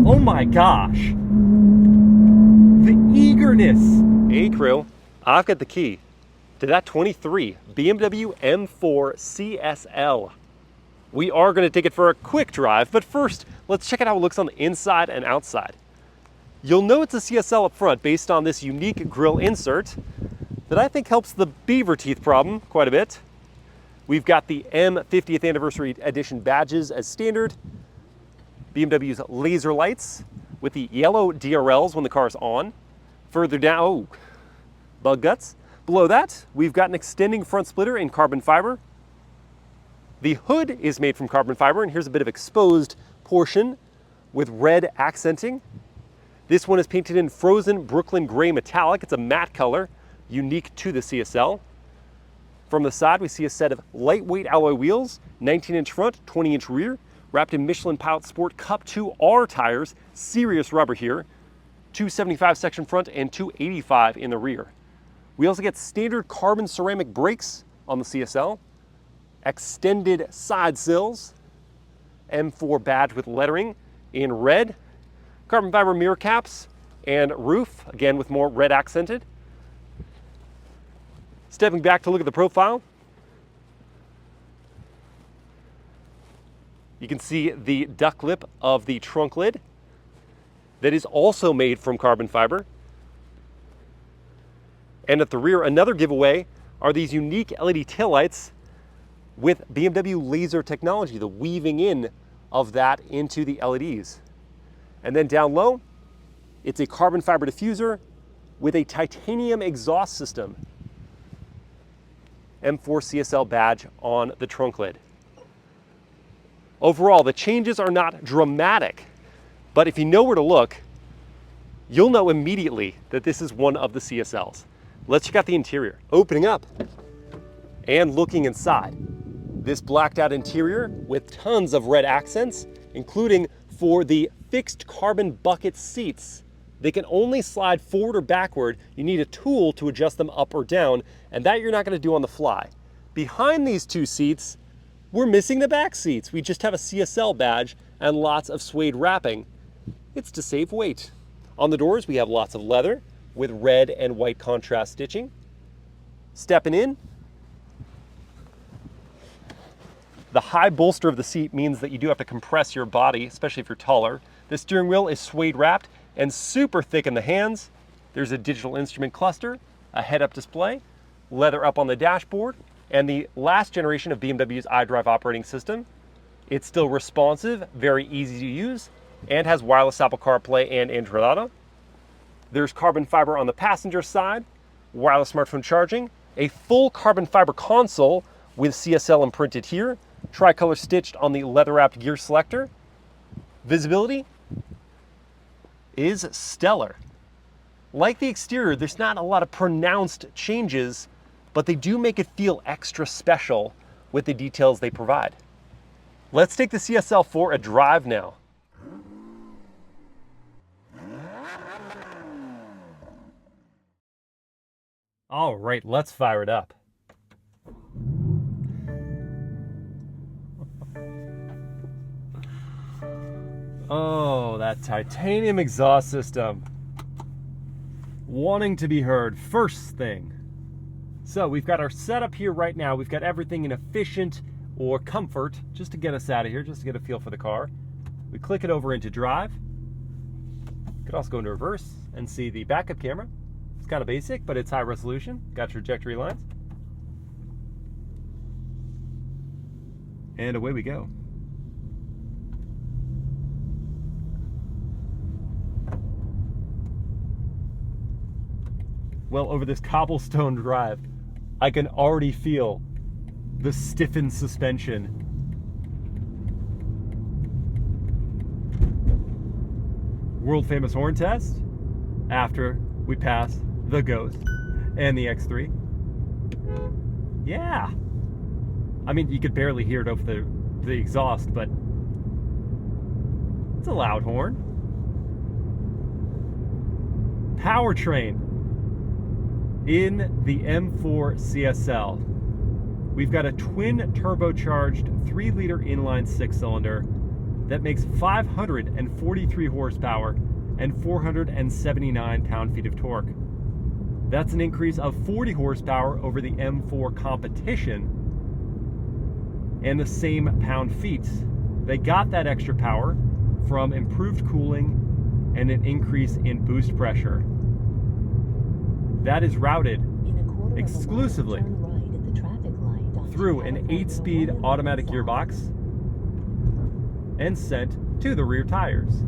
Oh my gosh. The eagerness. Hey crew, I've got the key to that 23 BMW M4 CSL. We are going to take it for a quick drive, but first, let's check out how it looks on the inside and outside. You'll know it's a CSL up front based on this unique grille insert that I think helps the beaver teeth problem quite a bit. We've got the M 50th Anniversary Edition badges as standard, BMW's laser lights with the yellow DRLs when the car's on. Further down, oh, bug guts. Below that, we've got an extending front splitter in carbon fiber. The hood is made from carbon fiber, and here's a bit of exposed portion with red accenting. This one is painted in frozen Brooklyn gray metallic. It's a matte color, unique to the CSL. From the side, we see a set of lightweight alloy wheels, 19-inch front, 20-inch rear, wrapped in Michelin Pilot Sport Cup 2R tires, serious rubber here, 275 section front and 285 in the rear. We also get standard carbon ceramic brakes on the CSL, extended side sills, M4 badge with lettering in red, carbon fiber mirror caps, and roof, again with more red accented. Stepping back to look at the profile, you can see the duck lip of the trunk lid that is also made from carbon fiber. And at the rear, another giveaway are these unique LED taillights with BMW laser technology, the weaving in of that into the LEDs. And then down low, it's a carbon fiber diffuser with a titanium exhaust system. M4 CSL badge on the trunk lid. Overall, the changes are not dramatic, but if you know where to look, you'll know immediately that this is one of the CSLs. Let's check out the interior. Opening up and looking inside. This blacked out interior with tons of red accents, including for the fixed carbon bucket seats. They can only slide forward or backward. You need a tool to adjust them up or down, and that you're not going to do on the fly. Behind these two seats, we're missing the back seats. We just have a CSL badge and lots of suede wrapping. It's to save weight. On the doors, we have lots of leather with red and white contrast stitching. Stepping in, the high bolster of the seat means that you do have to compress your body, especially if you're taller. The steering wheel is suede wrapped and super thick in the hands. There's a digital instrument cluster, a head-up display, leather up on the dashboard, and the last generation of BMW's iDrive operating system. It's still responsive, very easy to use, and has wireless Apple CarPlay and Android Auto. There's carbon fiber on the passenger side, wireless smartphone charging, a full carbon fiber console with CSL imprinted here, tricolor stitched on the leather-wrapped gear selector. Visibility is stellar. Like the exterior, there's not a lot of pronounced changes, but they do make it feel extra special with the details they provide. Let's take the CSL for a drive now. All right, let's fire it up. Oh, that titanium exhaust system. Wanting to be heard first thing. So we've got our setup here right now. We've got everything in efficient or comfort, just to get us out of here, just to get a feel for the car. We click it over into drive. Could also go into reverse and see the backup camera. It's kind of basic, but it's high resolution. Got trajectory lines. And away we go. Well, over this cobblestone drive, I can already feel the stiffened suspension. World famous horn test after we pass the Ghost and the X3. Yeah. I mean, you could barely hear it over the exhaust, but it's a loud horn. Powertrain in the M4 CSL. We've got a twin turbocharged 3-liter inline 6-cylinder that makes 543 horsepower and 479 pound-feet of torque. That's an increase of 40 horsepower over the M4 competition and the same pound-feet. They got that extra power from improved cooling and an increase in boost pressure. That is routed exclusively through an 8-speed automatic gearbox and sent to the rear tires,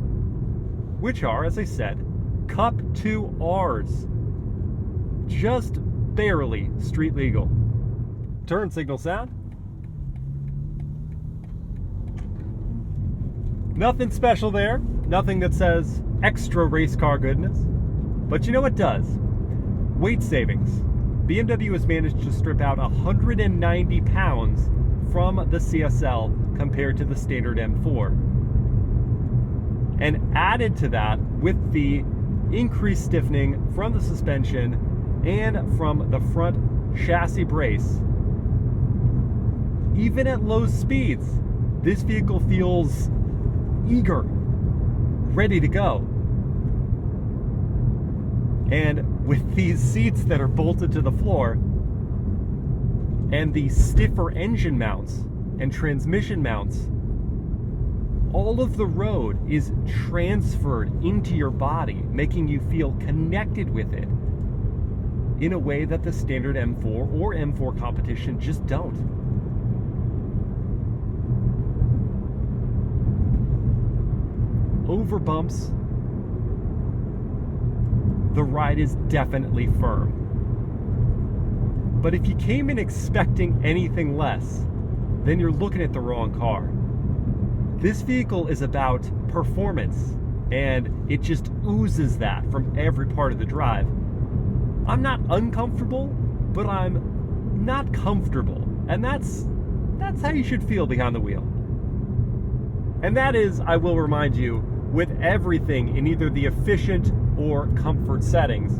which are, as I said, Cup 2Rs, just barely street legal. Turn signal sound. Nothing special there, nothing that says extra race car goodness, but you know what does? Weight savings. BMW has managed to strip out 190 pounds from the CSL compared to the standard M4. And added to that, with the increased stiffening from the suspension and from the front chassis brace, even at low speeds, this vehicle feels eager, ready to go. And with these seats that are bolted to the floor and the stiffer engine mounts and transmission mounts, all of the road is transferred into your body, making you feel connected with it in a way that the standard M4 or M4 competition just don't. Over bumps, the ride is definitely firm. But if you came in expecting anything less, then you're looking at the wrong car. This vehicle is about performance, and it just oozes that from every part of the drive. I'm not uncomfortable, but I'm not comfortable. And that's how you should feel behind the wheel. And that is, I will remind you, with everything in either the efficient or comfort settings.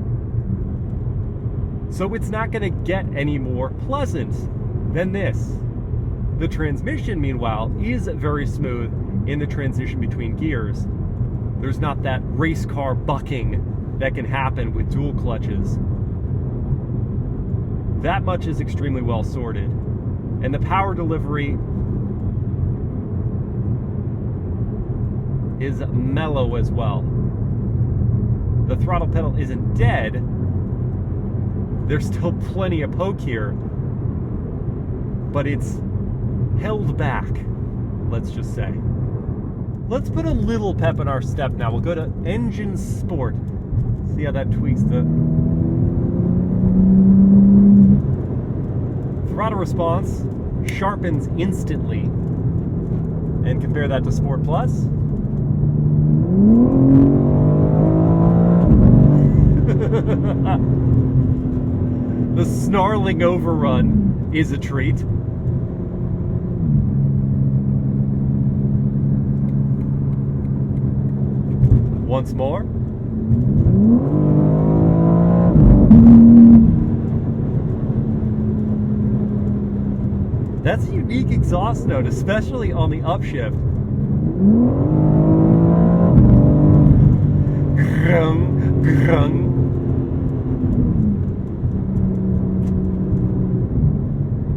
So it's not going to get any more pleasant than this. The transmission, meanwhile, is very smooth in the transition between gears. There's not that race car bucking that can happen with dual clutches. That much is extremely well sorted. And the power delivery is mellow as well. The throttle pedal isn't dead. There's still plenty of poke here, but it's held back, let's just say. Let's put a little pep in our step now. We'll go to Engine Sport. See how that tweaks the throttle response, sharpens instantly, and compare that to Sport Plus. The snarling overrun is a treat. Once more. That's a unique exhaust note, especially on the upshift. Grung, grung.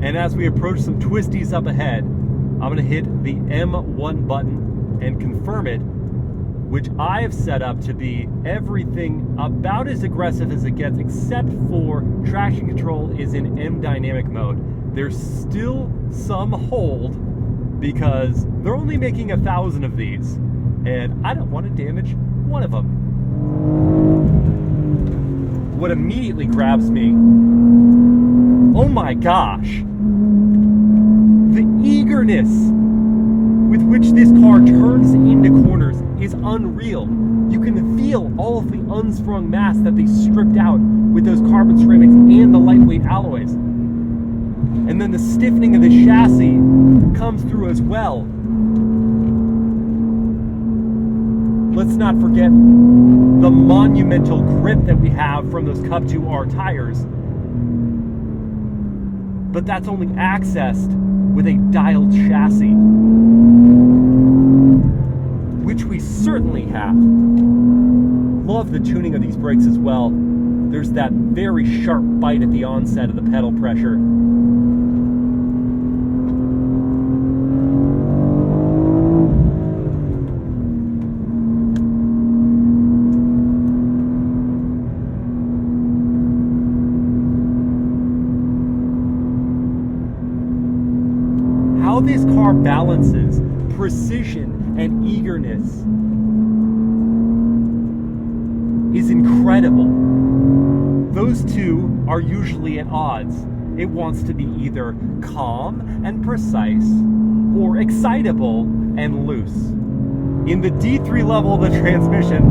And as we approach some twisties up ahead, I'm going to hit the M1 button and confirm it, which I have set up to be everything about as aggressive as it gets, except for traction control is in M dynamic mode. There's still some hold because they're only making 1,000 of these, and I don't want to damage one of them. What immediately grabs me, oh my gosh, the eagerness with which this car turns into corners is unreal. You can feel all of the unsprung mass that they stripped out with those carbon ceramics and the lightweight alloys. And then the stiffening of the chassis comes through as well. Let's not forget the monumental grip that we have from those Cup 2R tires. But that's only accessed with a dialed chassis. which we certainly have. Love the tuning of these brakes as well. There's that very sharp bite at the onset of the pedal pressure. How this car balances precision and eagerness is incredible. Those two are usually at odds. It wants to be either calm and precise or excitable and loose. In the D3 level of the transmission,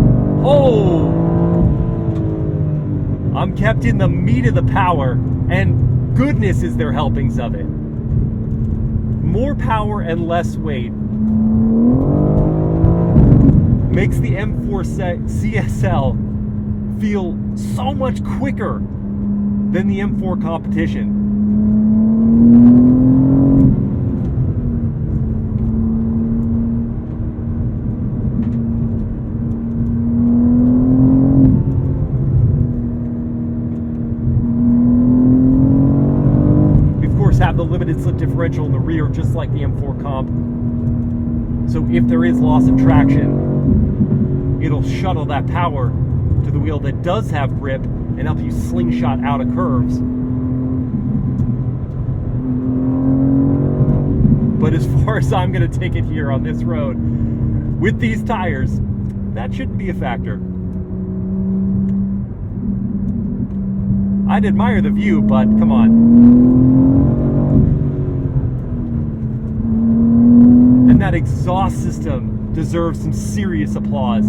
I'm kept in the meat of the power, and goodness is there helpings of it. More power and less weight makes the M4 CSL feel so much quicker than the M4 competition. Have the limited slip differential in the rear, just like the M4 comp. So if there is loss of traction, it'll shuttle that power to the wheel that does have grip and help you slingshot out of curves. But as far as I'm going to take it here on this road with these tires, that shouldn't be a factor. I'd admire the view, but come on. And that exhaust system deserves some serious applause.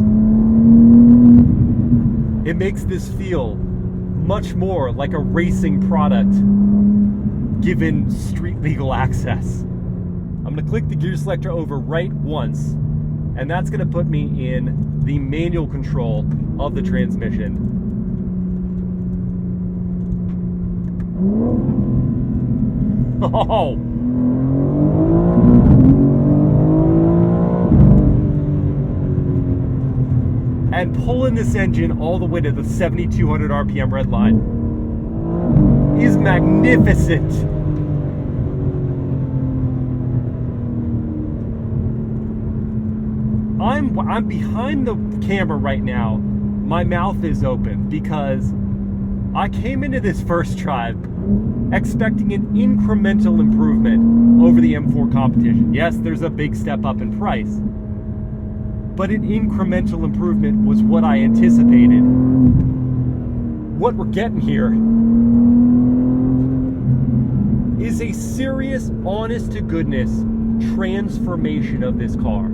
It makes this feel much more like a racing product given street legal access. I'm going to click the gear selector over right once, and that's going to put me in the manual control of the transmission. Oh! And pulling this engine all the way to the 7,200 RPM red line is magnificent. I'm behind the camera right now. My mouth is open because I came into this first drive expecting an incremental improvement over the M4 competition. Yes, there's a big step up in price, but an incremental improvement was what I anticipated. What we're getting here is a serious, honest-to-goodness transformation of this car.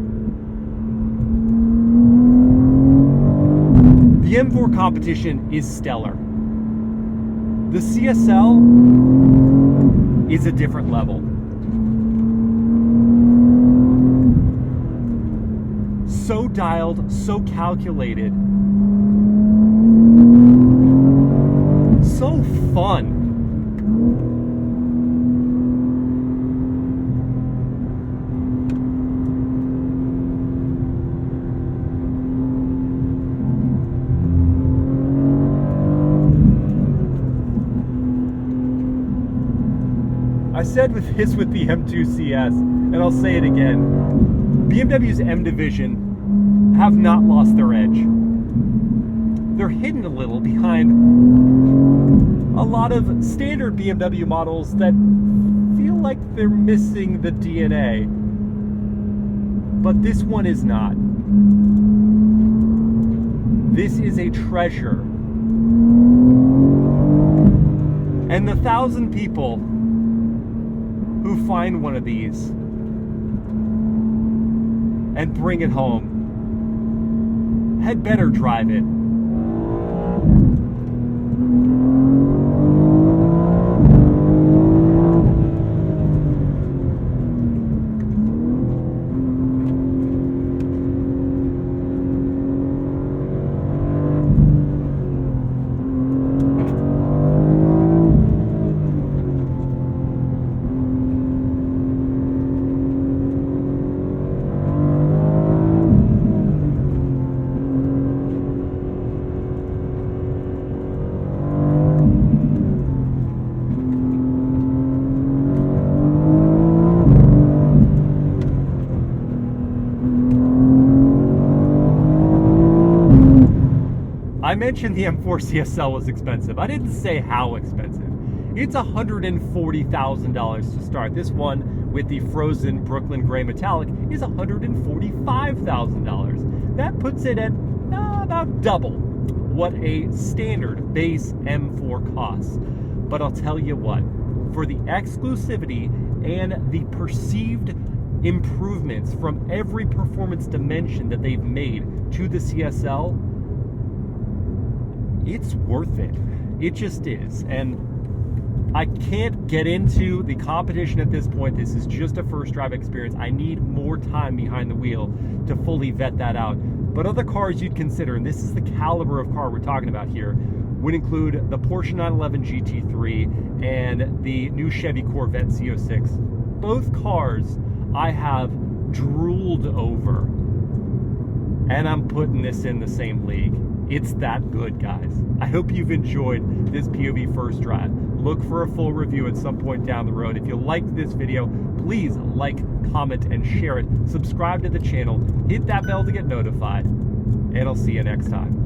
The M4 competition is stellar. The CSL is a different level. So dialed, so calculated, so fun. I said with the M2 CS, and I'll say it again, BMW's M division have not lost their edge. They're hidden a little behind a lot of standard BMW models that feel like they're missing the DNA. But this one is not. This is a treasure. And the 1,000 people who find one of these and bring it home had better drive it. I mentioned the M4 CSL was expensive. I didn't say how expensive. It's $140,000 to start. This one with the frozen Brooklyn Gray Metallic is $145,000. That puts it at about double what a standard base M4 costs. But I'll tell you what, for the exclusivity and the perceived improvements from every performance dimension that they've made to the CSL, it's worth it. It just is. And I can't get into the competition at this point. This is just a first drive experience. I need more time behind the wheel to fully vet that out. But other cars you'd consider, and this is the caliber of car we're talking about here, would include the Porsche 911 GT3 and the new Chevy Corvette C06. Both cars I have drooled over, and I'm putting this in the same league. It's that good, guys. I hope you've enjoyed this POV first drive. Look for a full review at some point down the road. If you liked this video, please like, comment, and share it. Subscribe to the channel, hit that bell to get notified, and I'll see you next time.